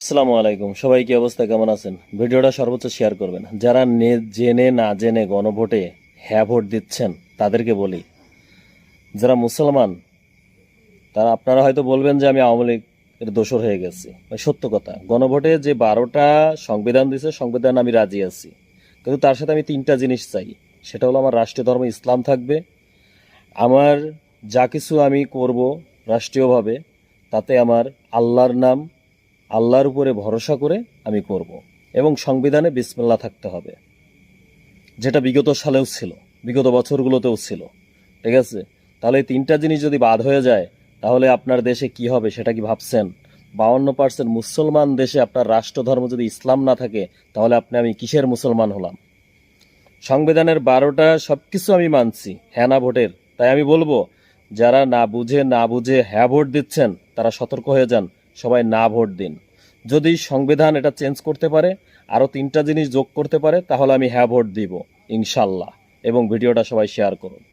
আসসালামু আলাইকুম, সবাই কি অবস্থা, কেমন আছেন? ভিডিওটা সর্বোচ্চ শেয়ার করবেন। যারা জেনে না জেনে গণভোটে হ্যাঁ ভোট দিচ্ছেন তাদেরকে বলি, যারা মুসলমান তারা আপনারা হয়তো বলবেন যে আমি আওয়ামী লীগের দোসর হয়ে গেছি। সত্য কথা, গণভোটে যে 12টা সংবিধান দিয়েছে, সংবিধান আমি রাজি আছি, কিন্তু তার সাথে আমি 3টা জিনিস চাই। সেটা হলো আমার রাষ্ট্রীয় ধর্ম ইসলাম থাকবে, আমার যা কিছু আমি করব রাষ্ট্রীয়ভাবে তাতে আমার আল্লাহর নাম, আল্লাহর উপরে ভরসা করে আমি করব, এবং সংবিধানে বিসমিল্লাহ থাকতে হবে, যেটা বিগত সালেও ছিল, বিগত বছরগুলোতেও ছিল। ঠিক আছে? তাহলে এই 3টা জিনিস যদি বাদ হয়ে যায়, তাহলে আপনার দেশে কি হবে সেটা কি ভাবছেন? 52% মুসলমান দেশে আপনার রাষ্ট্রধর্ম যদি ইসলাম না থাকে, তাহলে আমি কিসের মুসলমান হলাম? সংবিধানের 12টা সবকিছু আমি মানছি, হ্যাঁ না ভোটের। তাই আমি বলবো, যারা না বুঝে হ্যাঁ ভোট দিচ্ছেন তারা সতর্ক হয়ে যান, সবাই না ভোট দিন। যদি সংবিধান এটা চেঞ্জ করতে পারে, আরও 3টা জিনিস যোগ করতে পারে, তাহলে আমি হ্যাঁ ভোট দিব ইনশাল্লাহ। এবং ভিডিওটা সবাই শেয়ার করুন।